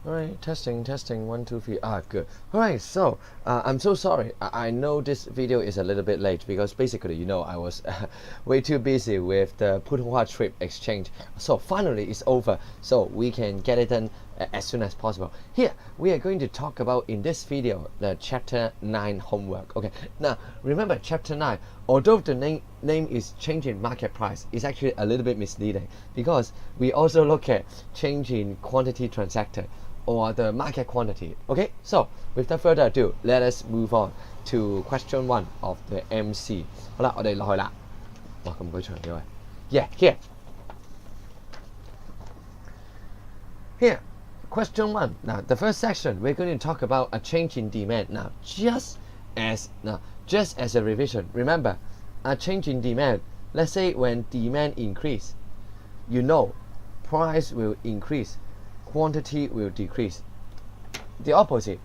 All right, testing, 1, 2, 3. Good. All right, so I'm so sorry. I know this video is a little bit late because basically, I was way too busy with the Putonghua trip exchange. So finally, it's over. So we can get it done as soon as possible. Here, we are going to talk about in this video the Chapter 9 homework. Okay. Now, remember Chapter 9. Although the name is change in market price, it's actually a little bit misleading because we also look at change in quantity transacted or the market quantity. Okay, so without further ado, let us move on to question 1 of the MC. 好啦，我哋落去啦。哇，咁鬼長嘅喂。Yeah, here. Question 1. Now, the first section, we're going to talk about a change in demand. Now, just as a revision, remember, a change in demand. Let's say when demand increase, price will increase, quantity will decrease. The opposite,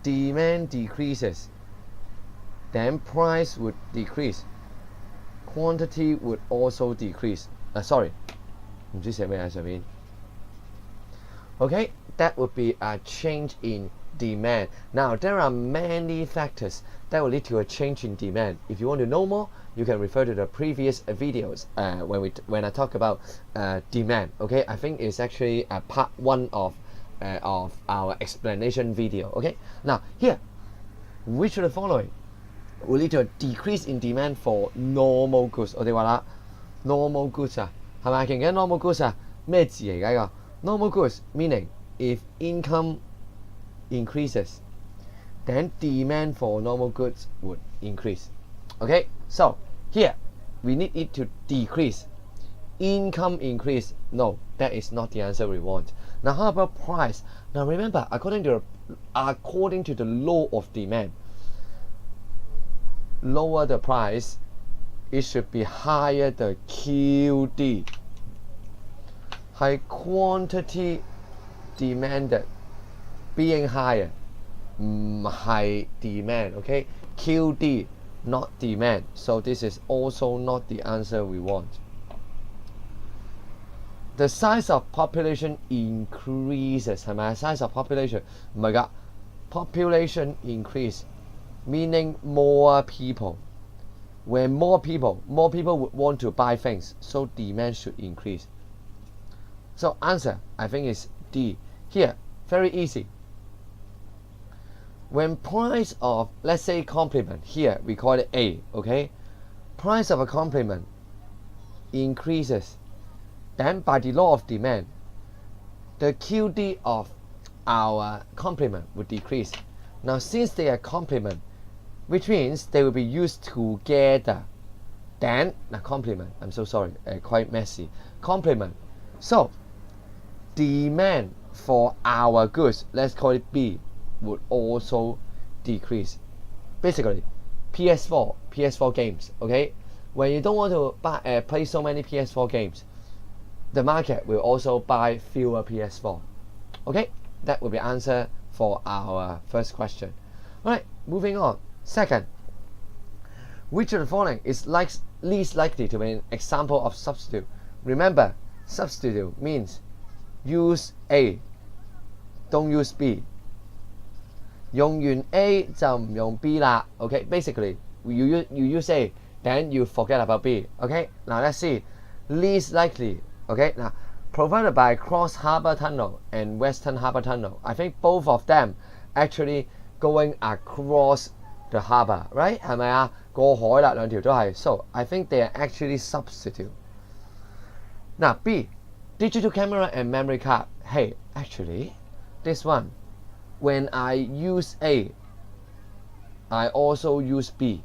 demand decreases, then price would decrease, quantity would also decrease. Sorry, 唔知寫咩喺上面。Okay, that would be a change in demand. Now, there are many factors that will lead to a change in demand. If you want to know more, you can refer to the previous videos when I talk about demand. Okay, I think it's actually a part 1 of our explanation video. Okay, now here, which of the following will lead to a decrease in demand for normal goods？ 我哋話啦 ，normal goods 啊，係咪？記唔記得 normal goods 啊？咩字嚟㗎呢個？ Normal goods meaning if income increases, then demand for normal goods would increase. Okay, so here we need it to decrease. Income increase? No, that is not the answer we want. Now, how about price? Now, remember, according to the law of demand, lower the price, it should be higher the QD. High quantity demanded being higher, high demand. Okay, QD not demand, so this is also not the answer we want. The size of population increases, 係咪 size of population 唔係㗎 population increase meaning more people. When more people would want to buy things, so demand should increase. So answer, I think, is D. Here, very easy. When price of, let's say, complement, here we call it A, okay? Price of a complement increases, then by the law of demand, the QD of our complement would decrease. Now, since they are complement, which means they will be used together, then, complement, I'm so sorry, quite messy, complement. So, demand for our goods, let's call it B, would also decrease. Basically, PS4 games, okay? When you don't want to play so many PS4 games, the market will also buy fewer PS4. Okay, that will be answer for our first question. Alright, moving on. Second, which of the following is least likely to be an example of substitute? Remember, substitute means use A, don't use B. 用完 A 就唔用 B 啦。Okay, basically you use A, then you forget about B. Okay, now let's see. Least likely. Okay, now provided by Cross Harbour Tunnel and Western Harbour Tunnel. I think both of them actually going across the harbour, right? 係咪啊？過海啦，兩條都係。So I think they are actually substitute. Now B, digital camera and memory card. Hey, actually, this one, when I use A, I also use B.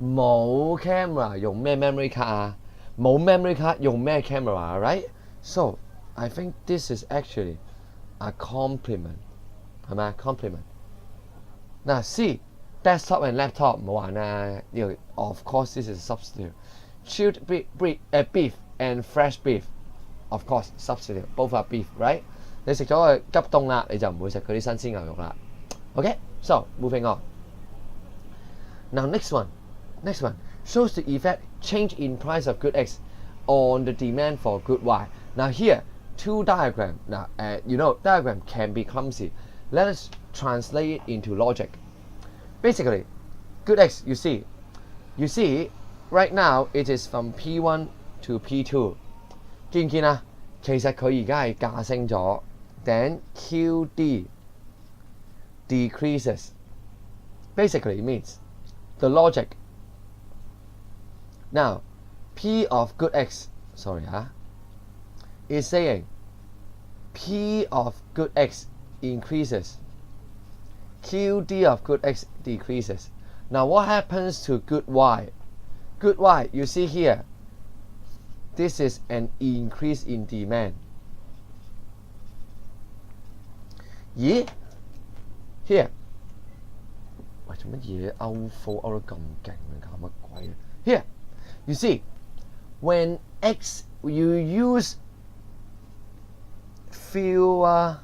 冇 camera 用咩 memory card 啊？冇 memory card 用咩 camera, right? So I think this is actually a complement. 係咪啊？ complement. Now C, desktop and laptop 唔好玩啦。Of course, this is a substitute. Chilled beef and fresh beef, of course, substitute. Both are beef, right? 你食咗佢急凍啦，你就唔會食佢啲新鮮牛肉啦。Okay, so moving on. Now next one shows the effect change in price of good X on the demand for good Y. Now here, two diagrams. Now, you know, diagram can be clumsy. Let us translate it into logic. Basically, good X, you see, right now it is from P1 to P2. 見唔見啊？其實佢而家係價升咗 ，then QD decreases. Basically means the logic. Now, P of good X, is saying P of good X increases, QD of good X decreases. Now, what happens to good Y? Good Y, you see here, this is an increase in demand. 咦 ？Here， 喂，做乜嘢勾貨勾得咁勁啊？搞乜鬼啊 ？Here, you see, when X you use fewer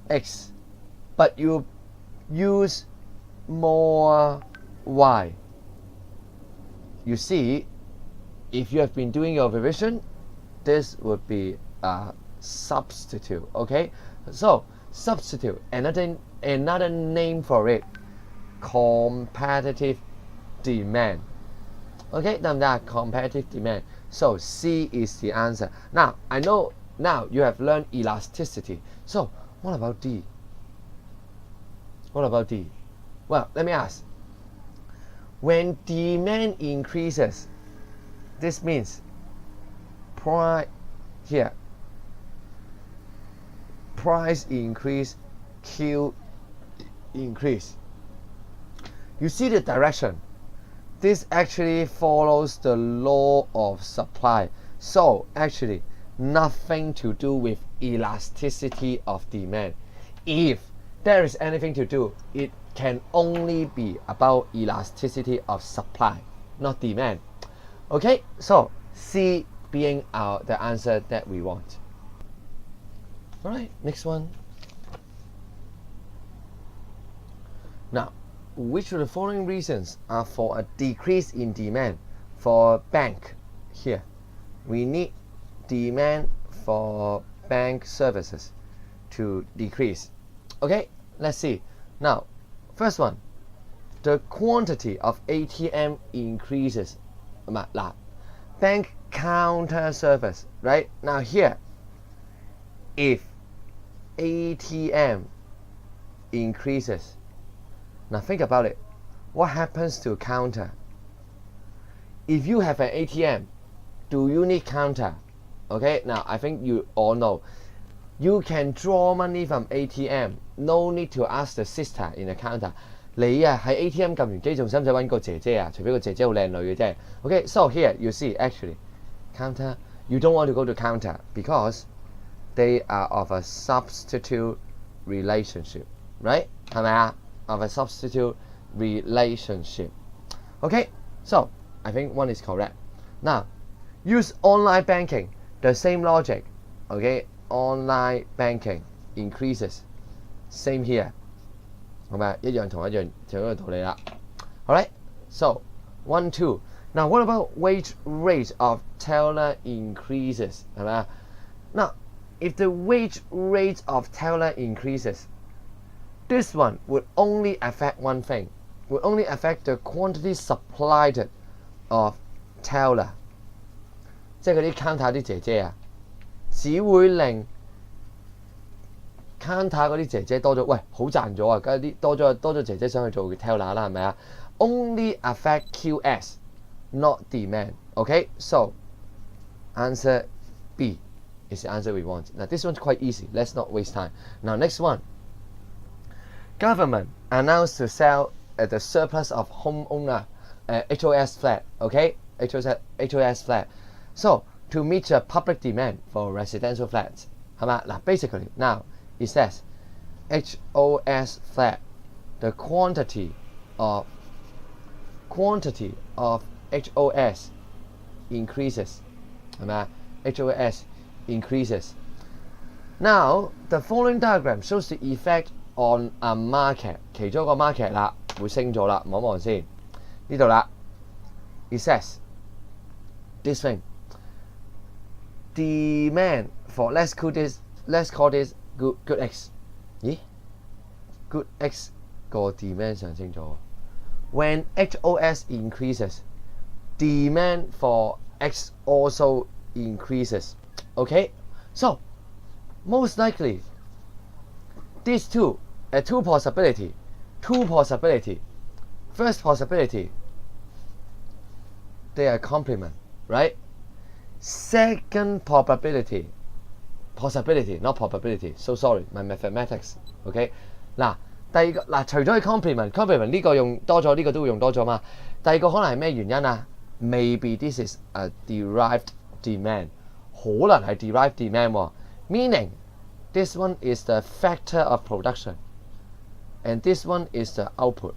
X, but you use more Y. You see, if you have been doing your revision, this would be a substitute. Okay, so substitute, another name for it, competitive demand. Okay, competitive demand. So C is the answer. Now I know now you have learned elasticity. So what about D? What about D? Well, let me ask. When demand increases, this means price increase, Q increase. You see the direction. This actually follows the law of supply. So actually nothing to do with elasticity of demand. If there is anything to do, it can only be about elasticity of supply, not demand. Okay, so C being the answer that we want. Alright, next one. Now, which of the following reasons are for a decrease in demand for bank? Here, we need demand for bank services to decrease. Okay, let's see. Now, first one, the quantity of ATM increases. Bank counter service, right? Now here, if ATM increases, now think about it. What happens to counter? If you have an ATM, do you need counter? Okay, now I think you all know. You can draw money from ATM. No need to ask the sister in the counter. 你啊喺 ATM 撳完機，仲使唔使揾個姐姐啊？除非個姐姐好靚女嘅啫。Okay, so here you see actually counter. You don't want to go to counter because they are of a substitute relationship, right? 係咪啊？ Of a substitute relationship. Okay, so I think one is correct. Now, use online banking. The same logic. Okay, online banking increases. Same here. 係咪一樣同一個道理啦 Alright, so 1, 2. Now what about wage rate of teller increases? 係咪啊 Now, if the wage rate of teller increases, this one would only affect one thing. Would only affect the quantity supplied of teller. 即係嗰啲 counter 啲姐姐啊，只會令 counter 嗰啲姐姐多咗，喂，好賺咗啊！梗係啲多咗姐姐想去做 teller 啦，係咪啊 ？Only affect QS, not demand. Okay, so answer B is the answer we want. Now this one's quite easy. Let's not waste time. Now next one. Government announced to sell the surplus of homeowner HOS flat. Okay, HOS flat. So to meet the public demand for residential flats, 係嘛？嗱 ，basically now it says HOS flat, the quantity of HOS increases, 係咪啊 ？HOS increases. Now the following diagram shows the effect on a market. 其中一個 market 啦，會升咗啦，望一望先。呢度啦 ，it says this thing. Demand for let's call this good X。咦 good X 個 demand 上升咗。When HOS increases, demand for X also increases. Okay, so most likely these two possibility. First possibility, they are complement, right? Second possibility, not probability. So sorry, my mathematics. OK， 嗱，第二個嗱，除咗係 complement 呢個用多咗，呢個都會用多咗嘛。第二個可能係咩原因啊 ？Maybe this is a derived demand， 可能係 derived demand 喎。Meaning this one is the factor of production, and this one is the output,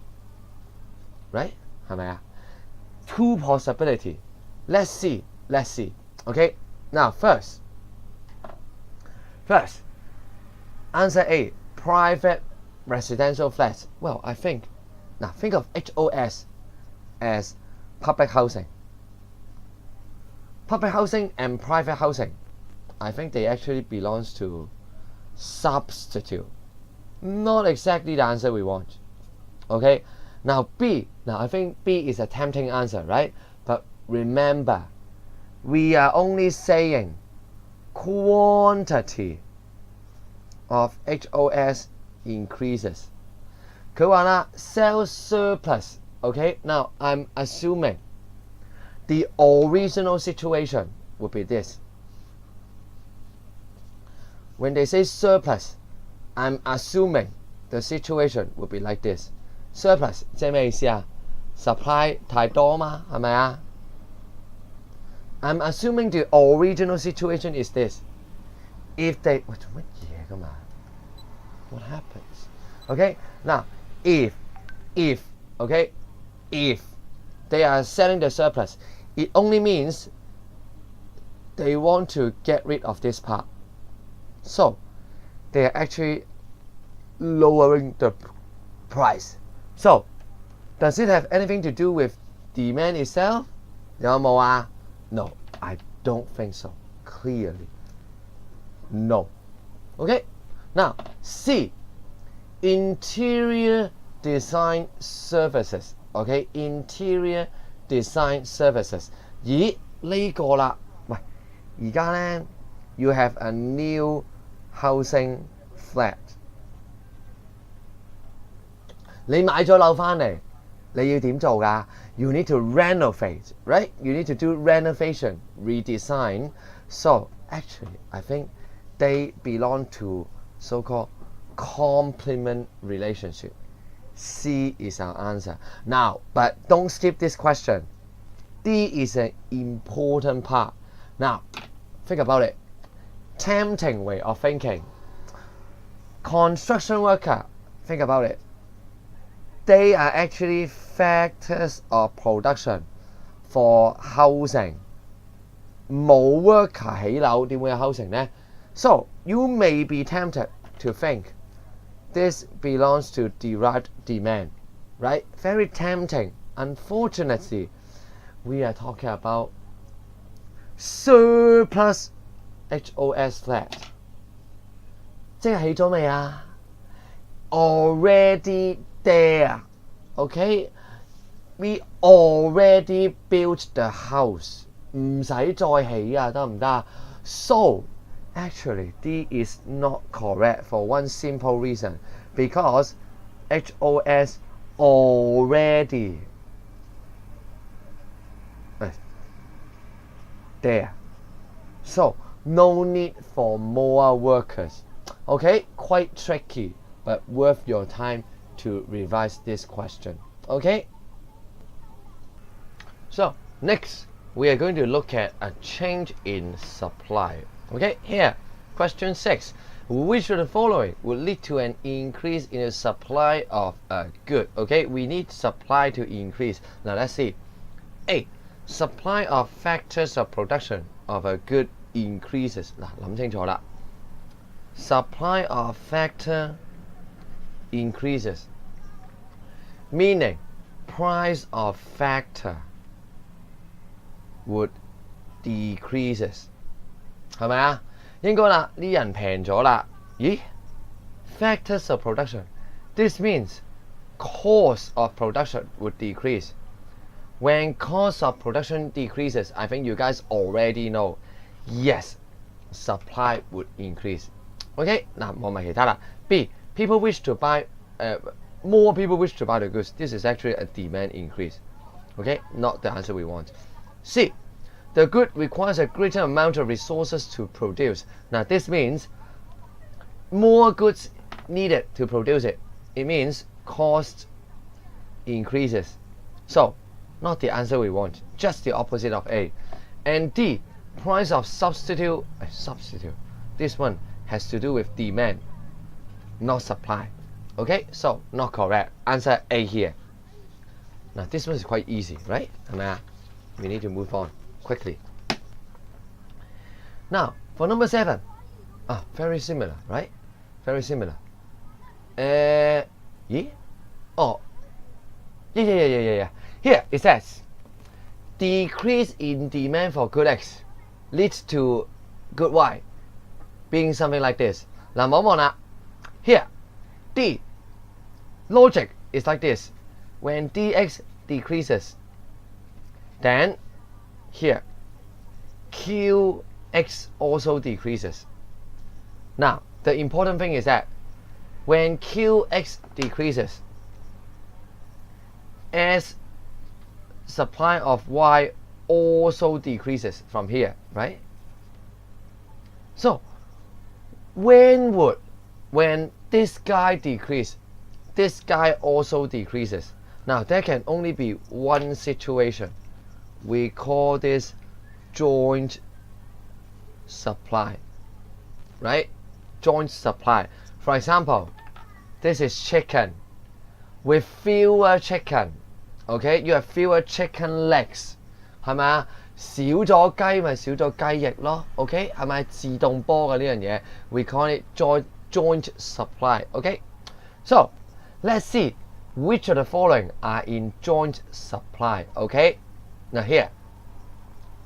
right？ 係咪啊 ？Two possibility. Let's see. Okay. Now first, answer A. Private residential flats. Well, I think now think of HOS as public housing. Public housing and private housing, I think they actually belongs to substitute. Not exactly the answer we want. Okay. Now B. Now I think B is a tempting answer, right? But remember, we are only saying quantity of HOS increases. 佢話啦 sales surplus. Okay. Now I'm assuming the original situation would be this. When they say surplus, I'm assuming the situation would be like this. Surplus 即係咩意思啊 ？Supply 太多嘛，係咪啊 ？I'm assuming the original situation is this. If they 喂做乜嘢㗎嘛 ？What happens? Okay, now if they are selling the surplus, it only means they want to get rid of this part. So they are actually lowering the price. So does it have anything to do with demand itself? 有冇啊 No, I don't think so. Clearly, no. Okay. Now C. Interior design services. Okay, interior design services. 咦呢個啦，喂，而家咧 you have a new housing flat。你買咗樓翻嚟，你要點做㗎 ？You need to renovate, right? You need to do renovation, redesign. So actually, I think they belong to so-called complement relationship. C is our answer. Now, but don't skip this question. D is an important part. Now, think about it. Tempting way of thinking. Construction worker, think about it. They are actually factors of production for housing. 冇 worker 起樓點會有 housing 呢 So you may be tempted to think this belongs to derived demand, right? Very tempting. Unfortunately, we are talking about surplus HOS flat. 即係起咗未啊 ？Already there. Okay? We already built the house. 唔使再起啊，得唔得 So actually, D is not correct for one simple reason. Because HOS already there. So, no need for more workers. Okay? Quite tricky, but worth your time to revise this question. Okay? So, next, we are going to look at a change in supply. Okay, here, question 6. Which of the following would lead to an increase in the supply of a good? Okay, we need supply to increase. Now let's see. A. Supply of factors of production of a good increases. 嗱，諗清楚啦。Supply of factor increases, meaning price of factor would decreases. 係咪啊應該啦，啲人平咗啦。咦 ？Factors of production. This means cost of production would decrease. When cost of production decreases, I think you guys already know. Yes, supply would increase. OK， 嗱，冇問其他啦。B. People wish to buy. More people wish to buy the goods. This is actually a demand increase. Okay, not the answer we want. C. The good requires a greater amount of resources to produce. Now this means more goods needed to produce it. It means cost increases. So, not the answer we want, just the opposite of A. And D. Price of substitute. This one has to do with demand, not supply. Okay, so not correct. Answer A here. Now this one is quite easy, right? We need to move on quickly. Now for number 7, very similar, right? Very similar. Yeah. Oh, yeah. Here it says, decrease in demand for good X leads to good Y, being something like this. Now, here, D. Logic is like this. When dx decreases, then here qx also decreases. Now the important thing is that when qx decreases, as supply of y also decreases from here, right? So when this guy decreases, this guy also decreases. Now there can only be one situation. We call this joint supply, right? Joint supply. For example, this is chicken. With fewer chicken, okay, you have fewer chicken legs, 係咪啊？少咗雞咪少咗雞翼咯 ，OK， 係咪自動波嘅呢樣嘢 ？We call it joint supply, okay? So let's see which of the following are in joint supply, okay? Now here,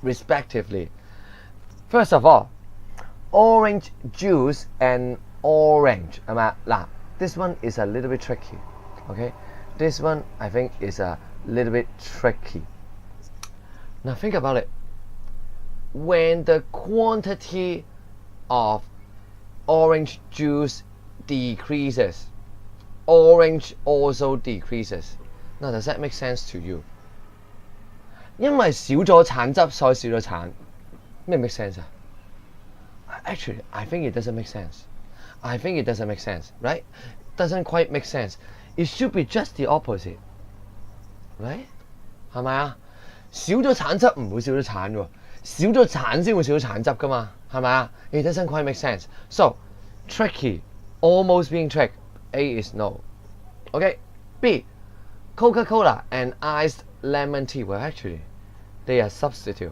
respectively. First of all, orange juice and orange, 係咪啊？嗱 ，this one is a little bit tricky, okay? This one I think is a little bit tricky. Now think about it. When the quantity of orange juice decreases, orange also decreases. Now does that make sense to you? 因為少咗橙汁，所以少咗橙，咩 make sense 啊 ？Actually, I think it doesn't make sense. I think it doesn't make sense, right? Doesn't quite make sense. It should be just the opposite, right? 係咪啊？少咗橙汁唔會少咗橙喎，少咗橙先會少咗橙汁噶嘛，係咪啊？ It doesn't quite make sense. So tricky, almost being tricked. A is no. Okay. B. Coca-Cola and iced lemon tea. Well, actually, they are substitute,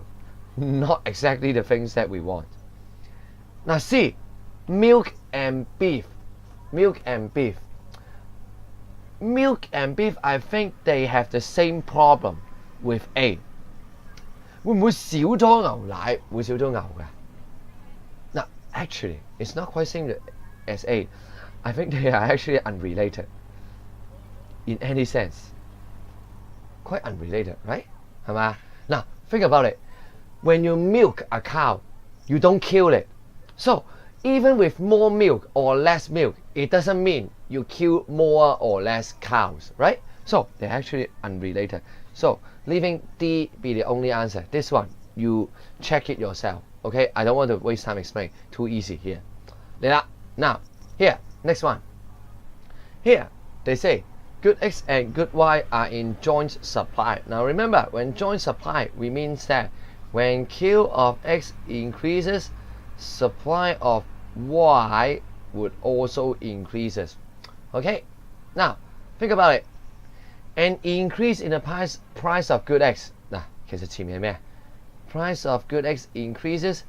not exactly the things that we want. Now C. Milk and beef. Milk and beef. Milk and beef, I think they have the same problem with A. 會唔會少咗牛奶？會少咗牛嘅？ Now, actually, it's not quite same as A. I think they are actually unrelated in any sense. Quite unrelated, right? 係咪？ Now, think about it. When you milk a cow, you don't kill it. So, even with more milk or less milk, it doesn't mean you kill more or less cows, right? So, they're actually unrelated. So, leaving D be the only answer. This one, you check it yourself, okay? I don't want to waste time explaining. Too easy here. Now, here, next one. Here, they say, good X and good Y are in joint supply. Now remember, when joint supply, we mean that when Q of X increases, supply of Y would also increases. Okay? Now, think about it. An increase in the price of good X. 嗱，其實前面係咩 ？Price of good X increases,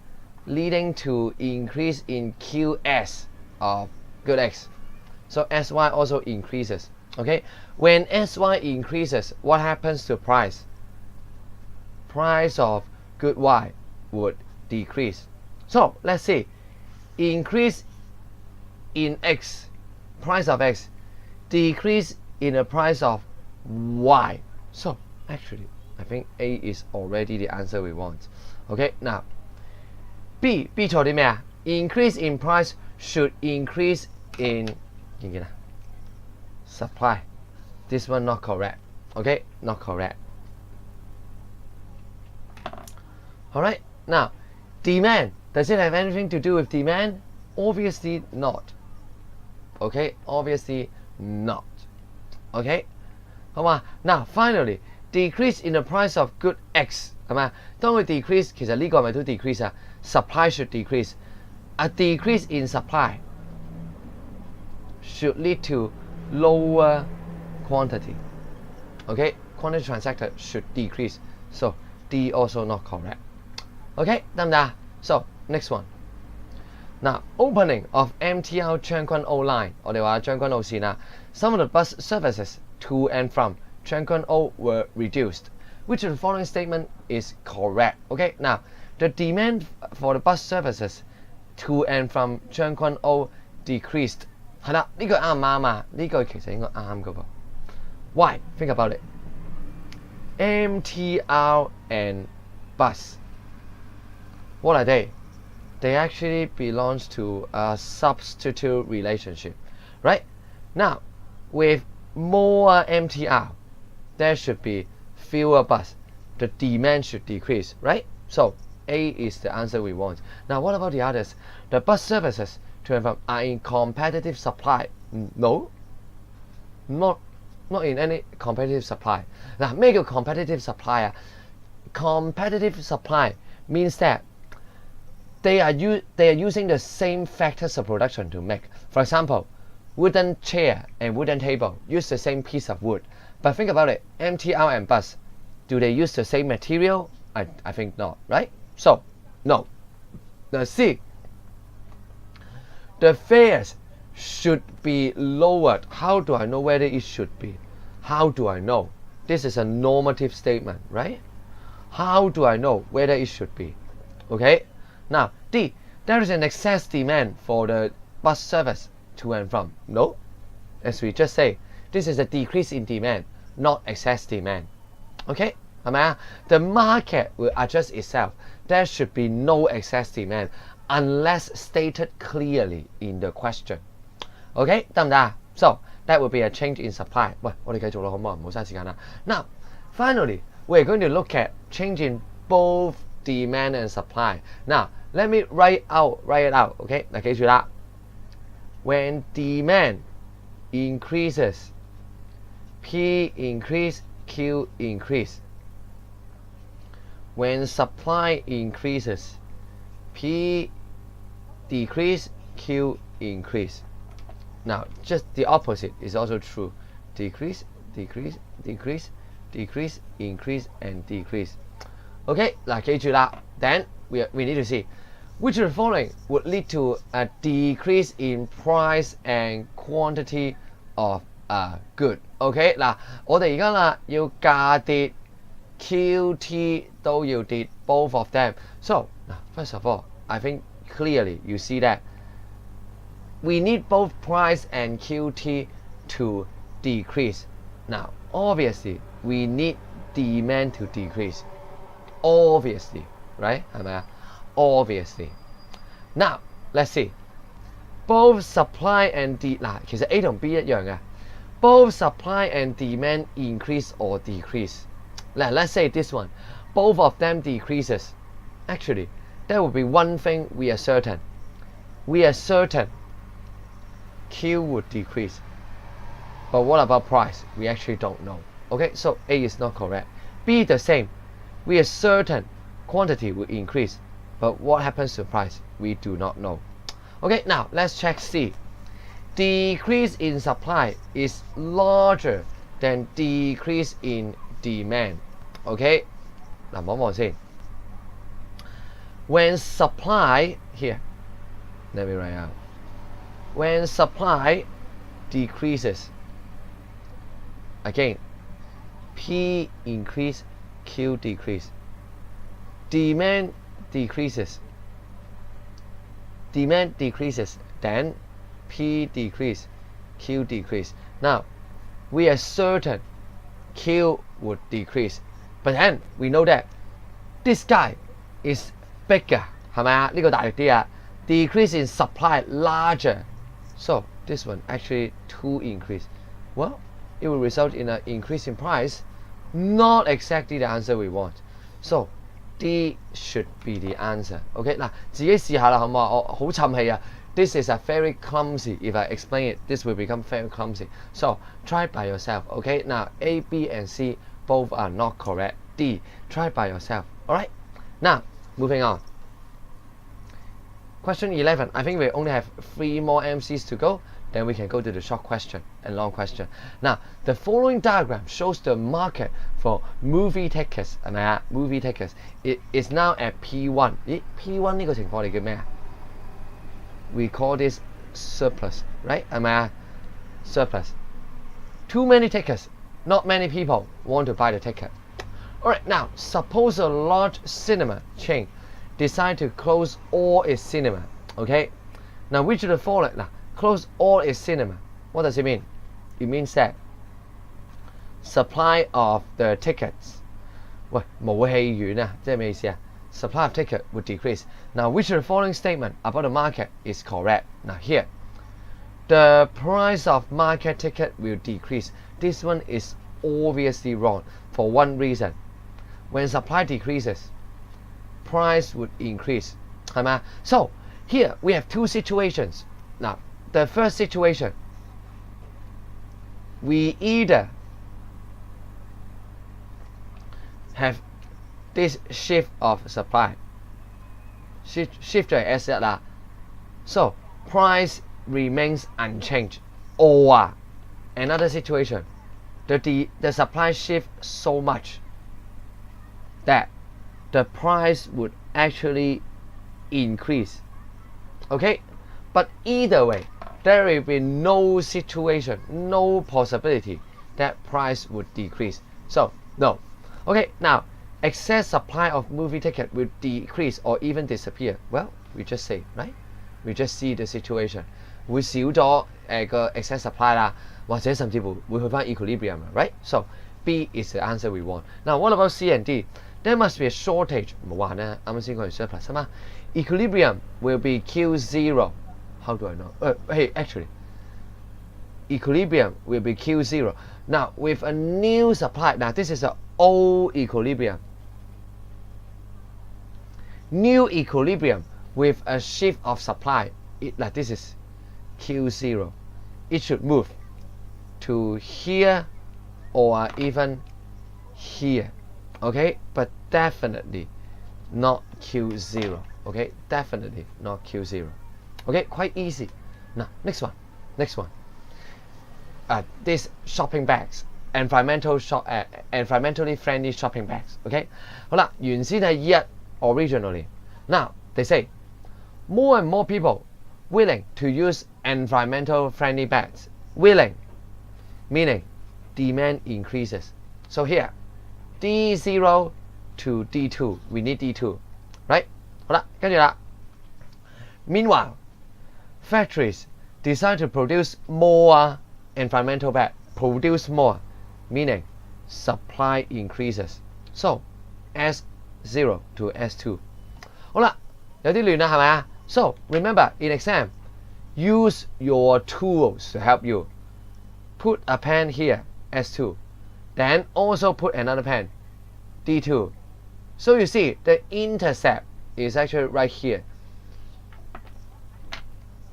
leading to increase in QS of good X. So SY also increases. Okay? When SY increases, what happens to price? Price of good Y would decrease. So let's see. increase in X, price of X, decrease in the price of Y. So actually, I think A is already the answer we want. Okay, now B 錯啲咩啊 ？Increase in price should increase in supply. This one not correct. Okay, not correct. Alright, now demand. Does it have anything to do with demand? Obviously not. Okay, obviously not. Okay, 好嘛？ Now finally, decrease in the price of good X 係嘛？當佢 decrease， 其實呢個係咪都 decrease 啊 ？Supply should decrease. A decrease in supply should lead to lower quantity. Okay, quantity transacted should decrease. So D also not correct. Okay, 得唔得？ So next one. Now opening of MTR 將軍澳 line， 我哋話將軍澳線啊 ，some of the bus services to and from 將軍澳 were reduced. Which of the following statement is correct? Okay, now the demand for the bus services to and from 將軍澳 decreased. 係啦，呢句啱唔啱啊？呢句其實應該啱噶噃。Why? Think about it. MTR and bus. What are they? They actually belongs to a substitute relationship, right? Now, with more MTR, there should be fewer bus. The demand should decrease, right? So A is the answer we want. Now, what about the others? The bus services to and from are in competitive supply. No, not in any competitive supply. Now, 咩叫 competitive supply 啊 ？Competitive supply means that they are using the same factors of production to make. For example, wooden chair and wooden table use the same piece of wood. But think about it, MTR and bus, do they use the same material? I think not, right? So, no. Now C, the fares should be lowered. How do I know whether it should be? How do I know? This is a normative statement, right? How do I know whether it should be? Okay? Now, D, there is an excess demand for the bus service to and from. No, as we just say, this is a decrease in demand, not excess demand. Okay, 係咪啊 The market will adjust itself. There should be no excess demand unless stated clearly in the question. Okay, 得唔得啊 So that will be a change in supply. 喂，我哋繼續咯，好唔好？唔好嘥時間啦。Now, finally, we're going to look at change in both demand and supply. Now, let me write it out. Okay, 嗱記住啦。When demand increases, P increase, Q increase. When supply increases, P decrease, Q increase. Now, just the opposite is also true. Decrease, decrease, decrease, decrease, increase, and decrease. Okay, 嗱記住啦。Then we need to see which of the following would lead to a decrease in price and quantity of a good. Okay, 嗱我哋而家啦要價跌 ，QT 都要跌 ，both of them. So first of all, I think clearly you see that we need both price and QT to decrease. Now, obviously, we need demand to decrease. Obviously, right? 係咪啊 Obviously. Now, let's see. Both supply and其實 A 同 B 一樣嘅。Both supply and demand increase or decrease. Now, let's say this one. Both of them decreases. Actually, there will be one thing we are certain. We are certain Q would decrease. But what about price? We actually don't know. Okay, so A is not correct. B the same. We are certain quantity will increase. But what happens to price? We do not know. Okay, now let's check C. Decrease in supply is larger than decrease in demand. Okay, 嗱望望先。When supply here, let me write out. When supply decreases, again, P increase, Q decrease. Demand decreases. demand decreases, then P decrease, Q decrease. Now, we are certain Q would decrease, but then we know that this guy is bigger, 係咪啊？呢個大力啲啊 ，decrease in supply larger, so this one actually to increase. Well, it will result in an increase in price, not exactly the answer we want. So D should be the answer. OK 嗱，自己試下啦，好唔好？我好沉氣啊。This is a very clumsy. If I explain it, this will become very clumsy. So try it by yourself. OK. Now A, B, and C both are not correct. D, try it by yourself. All right. Now moving on. Question 11. I think we only have 3 more MCs to go. Then we can go to the short question and long question. Now, the following diagram shows the market for movie tickets. 係咪啊 ？Movie tickets. It is now at P1. 咦 ？P1 呢個情況我哋叫咩啊 ？We call this surplus, right? 係咪啊 ？Surplus. Too many tickets. Not many people want to buy the ticket. Alright, now suppose a large cinema chain decide to close all its cinema. Okay? Now which of the following? Now, close all its cinema. What does it mean? It means that supply of the tickets. 喂，冇戲院啊，即係咩意思啊？ Supply of ticket would decrease. Now, which of the following statement about the market is correct? Now here, the price of market ticket will decrease. This one is obviously wrong for one reason. When supply decreases, price would increase. 係咪？ So here we have 2 situations. Now, the first situation, we either have this shift of supply, shift 就係 S 1啦， so price remains unchanged, or another situation, the supply shift so much that the price would actually increase. Okay, but either way, there will be no situation, no possibility that price would decrease. So no. Okay, now excess supply of movie ticket will decrease or even disappear. Well, we just say, right? We just see the situation. 會少咗個 excess supply 啦，或者甚至乎會去返 equilibrium, right? So B is the answer we want. Now what about C and D? There must be a shortage. 冇話呢，啱啱先講完 surplus 啊嘛。Equilibrium will be Q0. How do I know? Hey, actually, equilibrium will be Q0. Now with a new supply, now this is an old equilibrium. New equilibrium with a shift of supply, like this is Q0. It should move to here or even here. Okay, but definitely not Q0. Okay, definitely not Q0. Okay, quite easy. Now, next one. These shopping bags, environmentally friendly shopping bags. Okay, 好啦，原先係1 originally. Now they say more and more people willing to use environmental friendly bags. Willing, meaning demand increases. So here, D0 to D2. We need D2, right? 好啦，跟住啦。Meanwhile, factories decide to produce more environmental bag. Produce more, meaning supply increases. So S0 to S2. 好啦，有啲亂啦，係咪啊？ So remember in exam, use your tools to help you. Put a pen here, S2. Then also put another pen, D2. So you see the intercept is actually right here.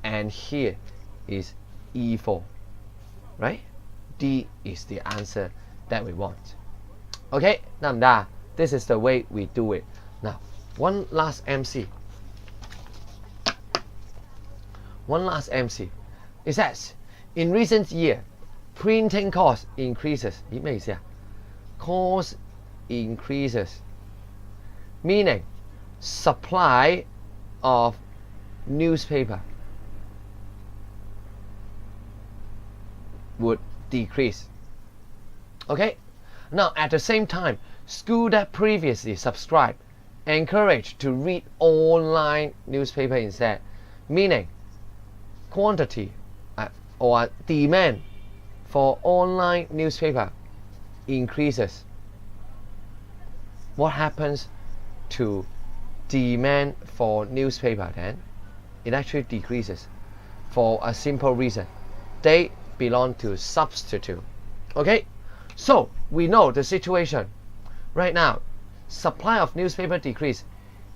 And here is E4. Right? D is the answer that we want. Okay, 得唔得啊？ This is the way we do it. Now, one last MC. It says, in recent year, printing cost increases. 咦，咩意思啊？ Cost increases, meaning supply of newspaper would decrease. Okay? Now, at the same time, schools that previously subscribed encouraged to read online newspaper instead. meaning quantity or demand for online newspaper increases. What happens to demand for newspaper then? It actually decreases for a simple reason. They belong to substitute. Okay, so we know the situation right now. Supply of newspaper decrease,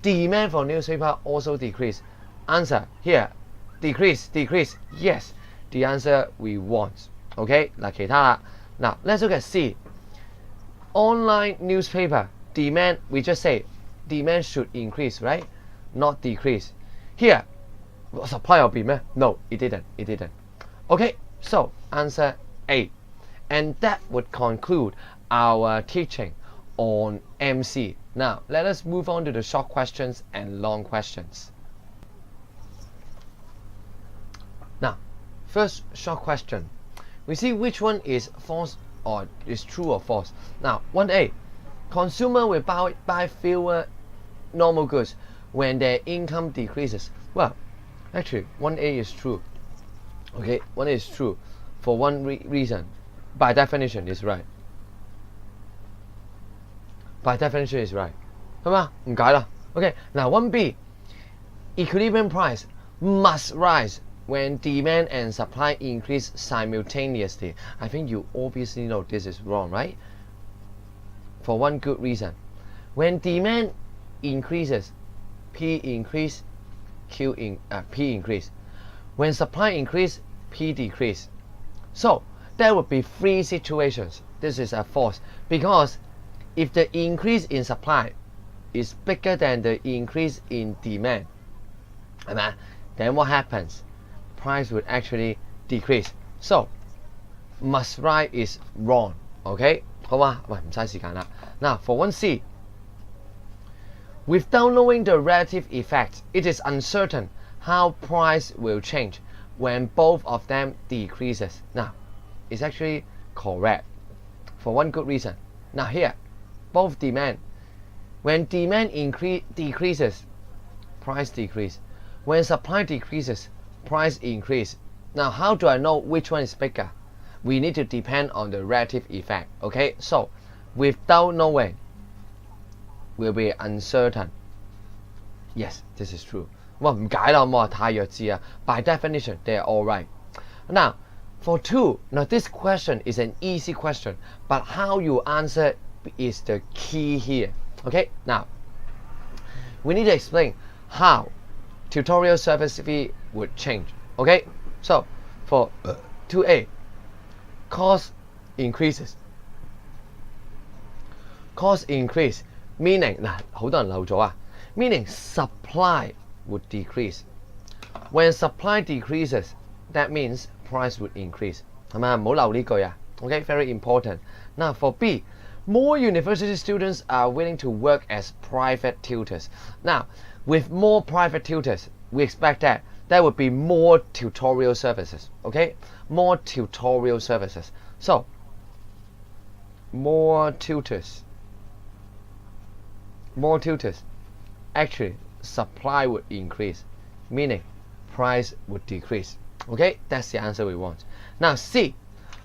demand for newspaper also decrease. Answer here, decrease. Yes, the answer we want. Okay, 嗱其他啦。Now let's look at C. Online newspaper demand, we just say demand should increase, right? Not decrease. Here, supply will be咩? No, it didn't. Okay, so answer A. And that would conclude our teaching on MC. Now, let us move on to the short questions and long questions. Now, first short question. We see which one is false or is true or false. Now, 1A. Consumer will buy fewer normal goods when their income decreases. Well, actually, 1A is true. Okay, 1A is true for one reason. By definition, is right. By definition, is right. 係嘛？唔解啦。Okay, now 1B. Equilibrium price must rise when demand and supply increase simultaneously. I think you obviously know this is wrong, right? For one good reason. When demand increases, P increase, P increase. When supply increase, P decrease. So there would be three situations. This is a false, because if the increase in supply is bigger than the increase in demand, then what happens? Price would actually decrease. So must rise is wrong. Okay, 好嘛？喂，唔嘥時間啦。Now for 1C. Without knowing the relative effect, it is uncertain how price will change when both of them decreases. Now, it's actually correct for one good reason. Now here, both demand. When demand decreases, price decrease. When supply decreases, price increase. Now, how do I know which one is bigger? We need to depend on the relative effect. Okay, so without knowing will be uncertain. Yes, this is true. 哇，唔解啦，我話太弱智啊。By definition, they are all right. Now, for 2, now this question is an easy question, but how you answer is the key here. Okay, now we need to explain how tutorial service fee would change. Okay, so for 2A, cost increases. Cost increase meaning 嗱，好多人漏咗啊。Meaning supply would decrease. When supply decreases, that means price would increase. 係咪？唔好漏呢句啊。Okay, very important. Now for B, more university students are willing to work as private tutors. Now, with more private tutors, we expect that there would be more tutorial services. Okay, more tutorial services. So, more tutors. Actually, supply would increase, meaning price would decrease. Okay, that's the answer we want. Now C,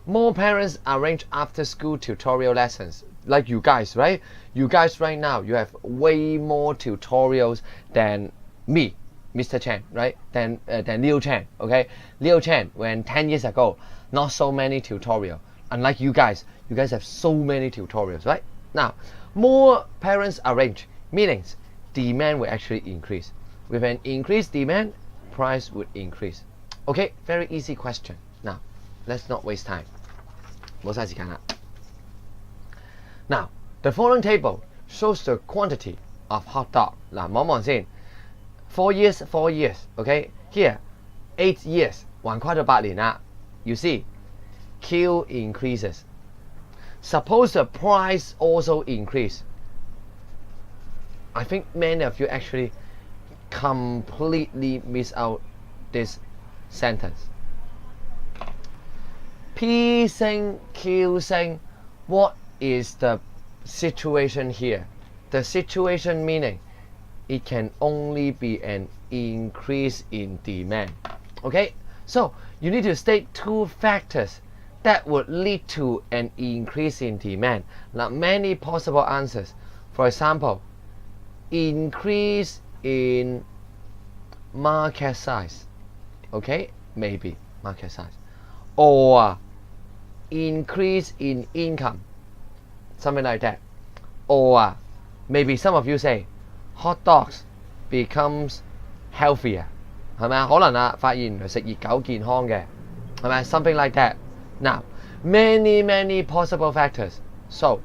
more parents arrange after-school tutorial lessons. Like you guys, right? You guys right now, you have way more tutorials than me, Mr. Chen, right? Than Leo Chen, okay? Leo Chen, when 10 years ago, not so many tutorials. Unlike you guys have so many tutorials, right? Now, more parents arrange, meaning demand will actually increase. With an increased demand, price would increase. Okay, very easy question. Now, let's not waste time. 冇嘥時間啦。Now, the following table shows the quantity of hot dog. 嗱，望望先。4 years, 4 years. Okay, here, 8 years. 橫跨咗8年啦。You see, Q increases. Suppose the price also increase. I think many of you actually completely miss out this sentence. P 升 Q 升. What is the situation here? The situation meaning it can only be an increase in demand. Okay, so you need to state two factors that would lead to an increase in demand. Now, many possible answers. For example, increase in market size. Okay, maybe market size. Or increase in income. Something like that. Or maybe some of you say hot dogs becomes healthier. 係咪啊？可能啊，發現原來食熱狗健康嘅，係咪 ？Something like that. Now, many possible factors. So,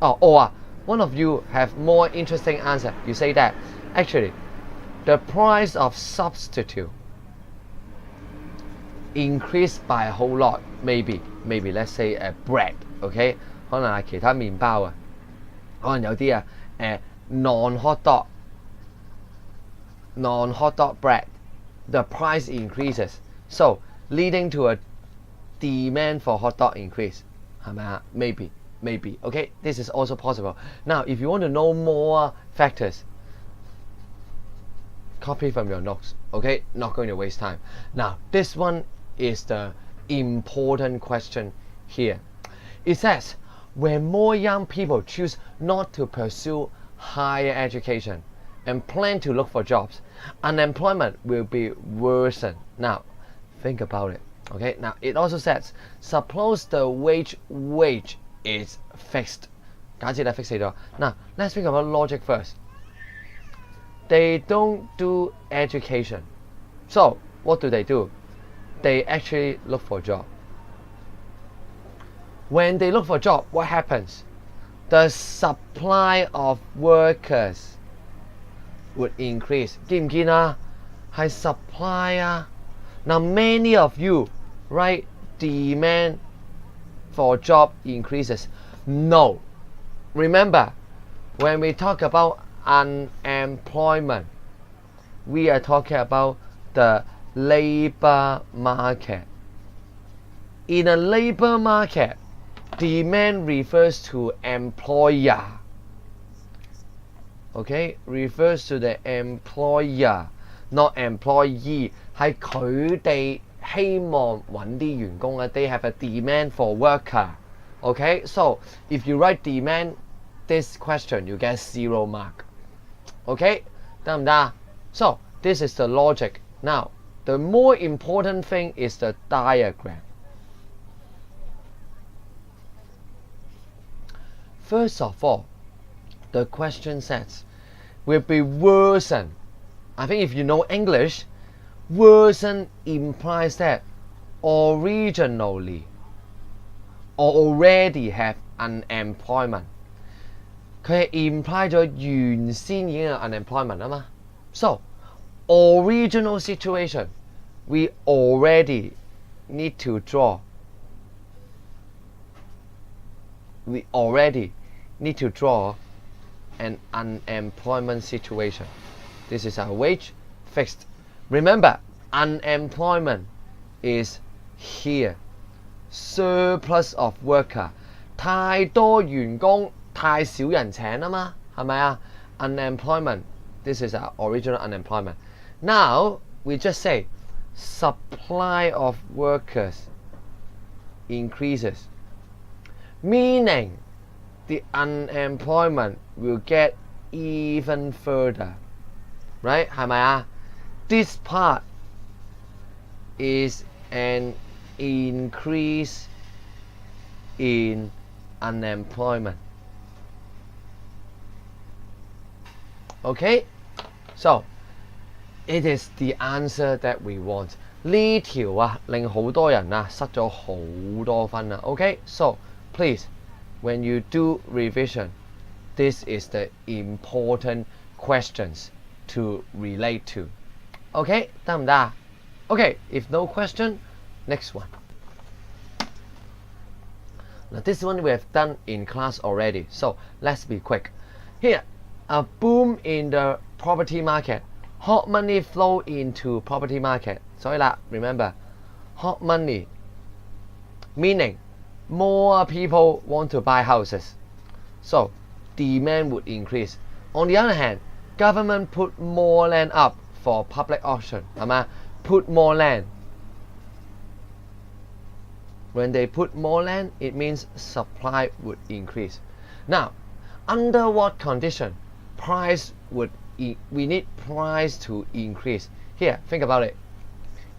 one of you have more interesting answer. You say that actually, the price of substitute increased by a whole lot. Maybe let's say bread. Okay, 可能係其他麵包啊，可能有啲non-hot dog bread. The price increases, so leading to a demand for hot dog increase. 係咪啊？ Maybe. Okay, this is also possible. Now, if you want to know more factors, copy from your notes. Okay, not going to waste time. Now, this one is the important question here. It says, when more young people choose not to pursue higher education and plan to look for jobs, unemployment will be worsened. Now, think about it. Okay, now it also says, suppose the wage is fixed. 假設你 fix 咗. Now, let's think about logic first. They don't do education. So, what do? They actually look for a job. When they look for a job, what happens? The supply of workers would increase. 見唔見啊？係 supply 啊。Now, many of you, right, demand for job increases. No. Remember, when we talk about unemployment, we are talking about the labor market. In a labor market, demand refers to employer. Okay, refers to the employer, not employee. 係佢哋希望揾啲員工啊。They have a demand for worker. Okay, so if you write demand this question, you get 0 mark. Okay, 得唔得？ So this is the logic. Now, the more important thing is the diagram. First of all, the question says will be worsen. I think if you know English, worsen implies that originally or already have unemployment. 佢係 imply 咗原先已經有 unemployment 啊嘛。So, original situation, we already need to draw. We already need to draw an unemployment situation. This is our wage fixed. Remember, unemployment is here. Surplus of worker. 太多員工，太少人請啊嘛，係咪啊？ Unemployment. This is our original unemployment. Now, we just say supply of workers increases. Meaning, the unemployment will get even further. Right? 係咪啊？ This part is an increase in unemployment. Okay? So, it is the answer that we want. 呢條啊，令好多人啊失咗好多分啊。Okay? So, please, when you do revision, this is the important questions to relate to. Okay? 得唔得？ Okay, if no question, next one. Now this one we have done in class already, so let's be quick. Here, a boom in the property market. Hot money flow into property market. 所以啦 remember, hot money, meaning more people want to buy houses. So, demand would increase. On the other hand, government put more land up for public auction 係嘛 put more land when they put more land it means supply would increase now under what condition price would we need price to increase here think about it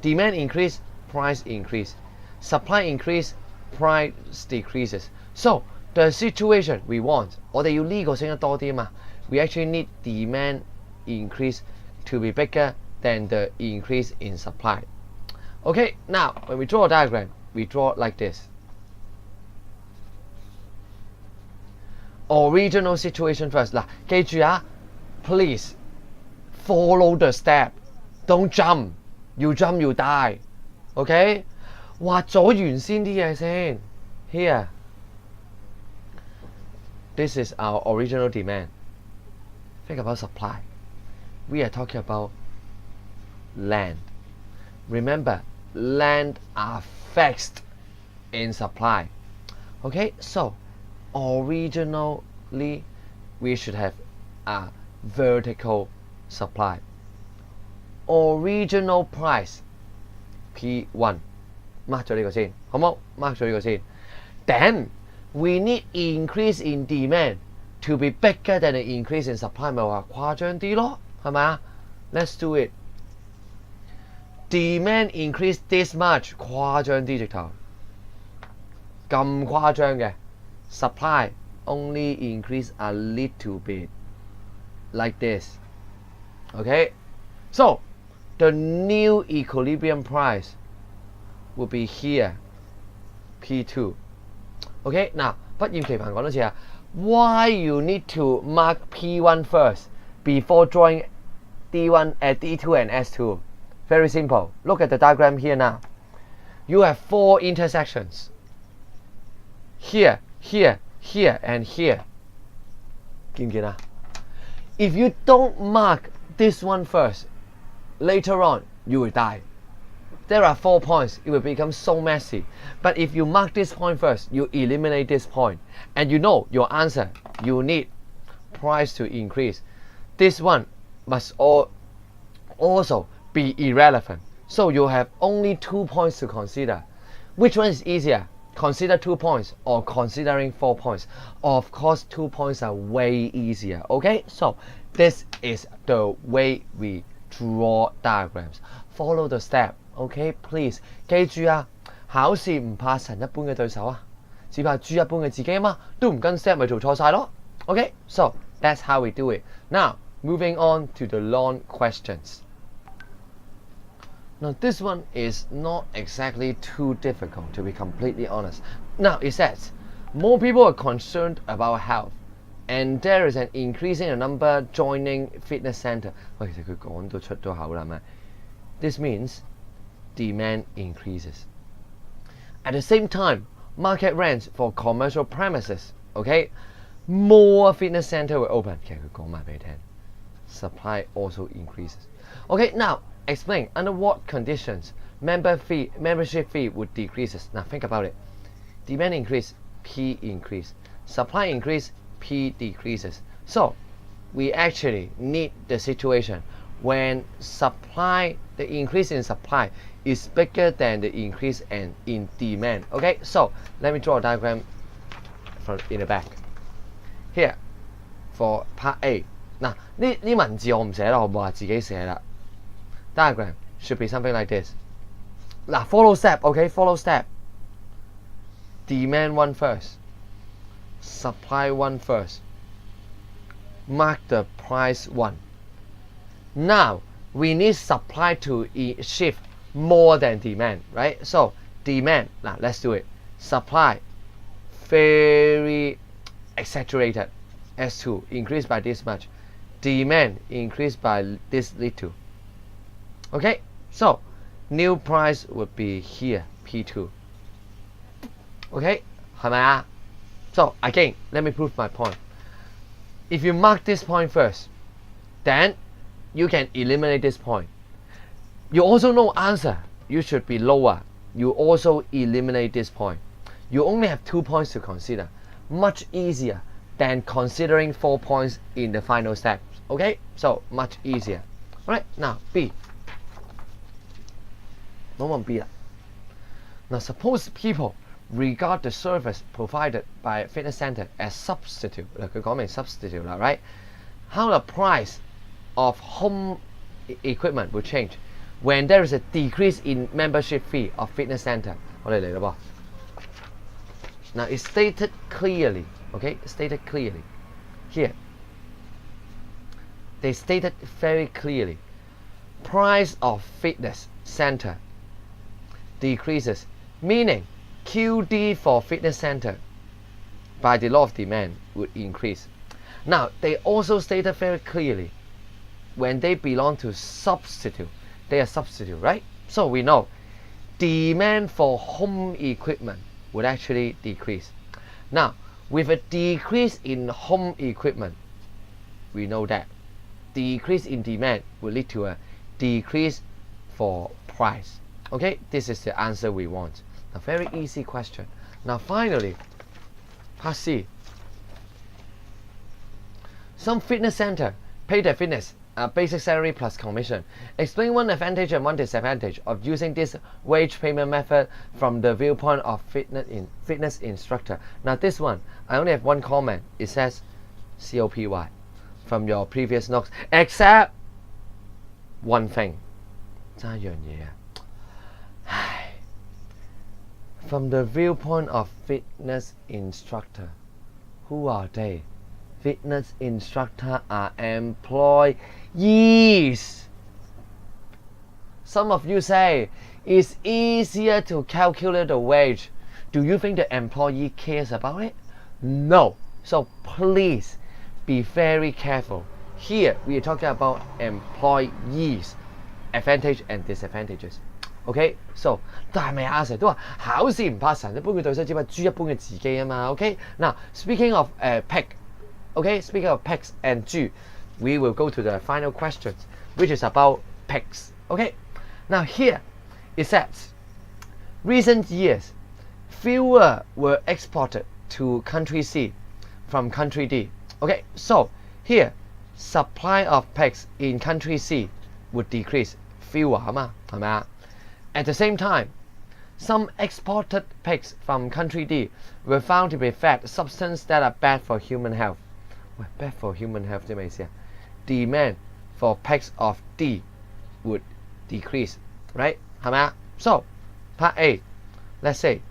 demand increase price increase supply increase price decreases so the situation we want 我哋要呢個升得多啲嘛 we actually need demand increase to be bigger than the increase in supply okay now when we draw a diagram we draw it like this original situation first 嗱記住啊 please follow the step don't jump you jump you die okay 畫咗原先啲嘢先 here this is our original demand think about supply we are talking about land remember land are fixed in supply okay so originally we should have a vertical supply original price P1 mark 咗呢個先好冇 mark 咗呢個先 then we need increase in demand to be bigger than the increase in supply 咪話誇張啲咯係咪啊 let's do it demand increase this much 誇張啲直頭咁誇張嘅 supply only increase a little bit like this okay so the new equilibrium price will be here P2 okay now 不厭其煩講多次啊 why you need to mark P1 first before drawing D1 D2 and S2 very simple look at the diagram here now you have 4 intersections here here here and here 見唔見啊 if you don't mark this one first later on you will die there are 4 points it will become so messy but if you mark this point first you eliminate this point and you know your answer you need price to increase this one must also be irrelevant so you have only 2 points to consider which one is easier consider 2 points or considering 4 points of course 2 points are way easier okay so this is the way we draw diagrams follow the step okay please 記住啊考試唔怕神一般嘅對手啊只怕豬一般嘅自己啊嘛都唔跟 step 咪做錯晒咯 okay so that's how we do it now moving on to the long questions now this one is not exactly too difficult to be completely honest now it says more people are concerned about health and there is an increasing number joining fitness center 喂其實佢講到出咗口啦係咪 this means demand increases at the same time market rents for commercial premises okay more fitness center will open 其實佢講埋俾你聽 supply also increases okay now explain under what conditions membership fee would decreases now think about it demand increase P increase supply increase P decreases so we actually need the situation when supply the increase in supply is bigger than the increase in demand okay so let me draw a diagram from in the back here for part A 嗱呢文字我唔寫啦我冇話自己寫啦 diagram should be something like this 嗱 follow step okay follow step demand one first supply one first mark the price one now we need supply to shift more than demand right so demand now let's do it supply very exaggerated S2 increased by this much demand increased by this little okay so new price would be here P2 okay 係咪啊 so again let me prove my point if you mark this point first then you can eliminate this point you also know answer you should be lower you also eliminate this point you only have 2 points to consider much easier than considering 4 points in the final step okay so much easier Alright, now B. No one B 啦。Now suppose people regard the service provided by a fitness center as substitute. 嗱，佢講明 substitute 啦 ，right? How the price of home equipment will change when there is a decrease in membership fee of fitness center. 我哋嚟啦噃。Now it's stated clearly, okay? Stated clearly. Here, they stated very clearly. Price of fitness center decreases, meaning QD for fitness center by the law of demand would increase. Now, they also stated very clearly when they belong to substitute, they are substitute, right? So we know demand for home equipment would actually decrease. Now, with a decrease in home equipment, we know that decrease in demand will lead to a decrease for price. Okay, this is the answer we want. A very easy question. Now finally, part C. Some fitness center pay their fitness basic salary plus commission. Explain one advantage and one disadvantage of using this wage payment method from the viewpoint of fitness instructor. Now this one, I only have one comment. It says COPY from your previous notes, except one thing. 爭一樣嘢啊！唉 From the viewpoint of fitness instructor, who are they? Fitness instructor are employees. Some of you say it's easier to calculate the wage. Do you think the employee cares about it? No. So please be very careful. Here we are talking about employees, advantage and disadvantages. Okay, so 但係咪阿 Sir 都話考試唔怕神，一般嘅對手只係豬一般嘅自己啊嘛。Okay, now speaking of peg, okay, speaking of pegs and 豬, we will go to the final questions, which is about pegs. Okay, now here it says, recent years, fewer were exported to country C from country D. Okay, so here, supply of pegs in country C would decrease. Fewer 啊嘛，係咪啊？ At the same time, some exported pigs from country D were found to be fed substances that are bad for human health. Well, bad for human health 即咩意思啊？ Demand for pigs of D would decrease, right? 係咪啊？ So, part A, let's say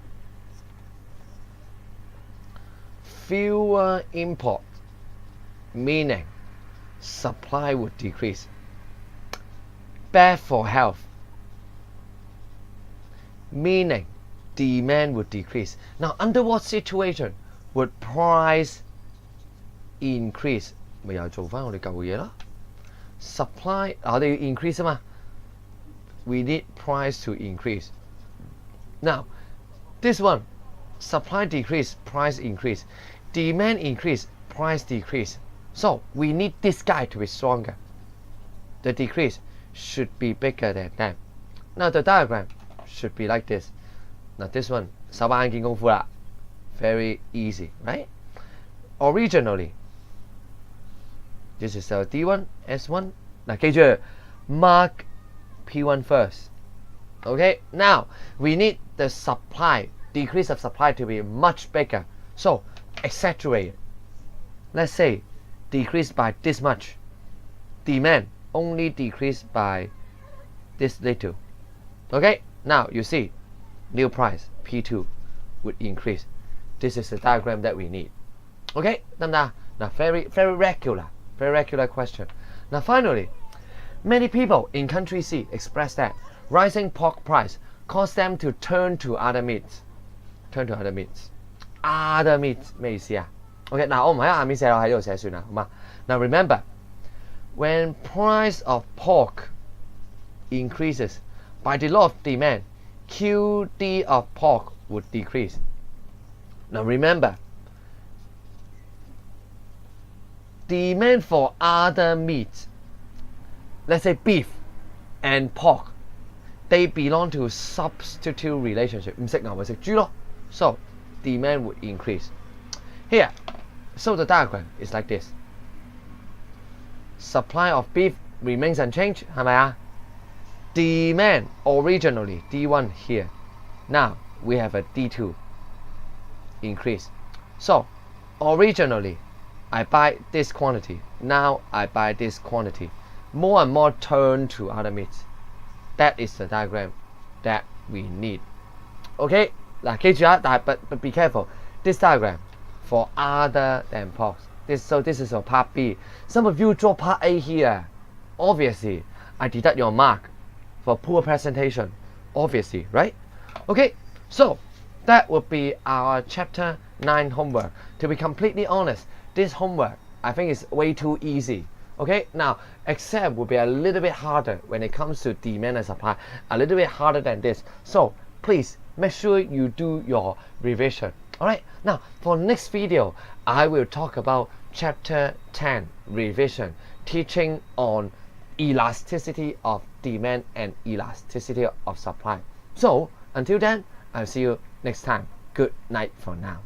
fewer import, meaning supply would decrease. Bad for health, meaning demand would decrease. Now, under what situation would price increase? 咪又做返我哋舊嘅嘢啦。Supply 我哋要 increase 啊嘛。We need price to increase. Now, this one, supply decrease, price increase. Demand increase, price decrease. So, we need this guy to be stronger. The decrease should be bigger than that. Now, the diagram should be like this. Now this one, 手把眼見功夫啦 very easy, right? Originally, this is our D1, S1. Now 記住 mark P1 first. Okay, now we need the supply, decrease of supply to be much bigger. So exaggerate it. Let's say decrease by this much. Demand only decrease by this little. Okay, now you see new price P2 would increase. This is the diagram that we need. Okay, now very regular question. Now finally, many people in country C express that rising pork price caused them to turn to other meats. Turn to other meats. Other meats 咩意思啊 ？OK， 嗱我唔喺下面寫，我喺呢度寫算啦，好嘛？ Now remember, when price of pork increases by the law of demand, QD of pork would decrease. Now remember, demand for other meats, let's say beef and pork, they belong to substitute relationship. 唔食牛咪食豬咯。So demand would increase. Here, so the diagram is like this. Supply of beef remains unchanged 係咪啊 ？Demand originally D1 here. Now we have a D2 increase. So originally I buy this quantity. Now I buy this quantity. More and more turn to other meats. That is the diagram that we need. Okay, 嗱記住啊，但係 but be careful. This diagram for other than pork. So this is for part B. Some of you draw part A here. Obviously, I deduct your mark for poor presentation. Obviously, right? Okay, so that would be our chapter 9 homework. To be completely honest, this homework I think is way too easy. Okay, now exam will be a little bit harder when it comes to demand and supply, a little bit harder than this. So please make sure you do your revision. Alright, now for next video, I will talk about chapter 10 revision, teaching on elasticity of demand and elasticity of supply. So until then, I'll see you next time. Good night for now.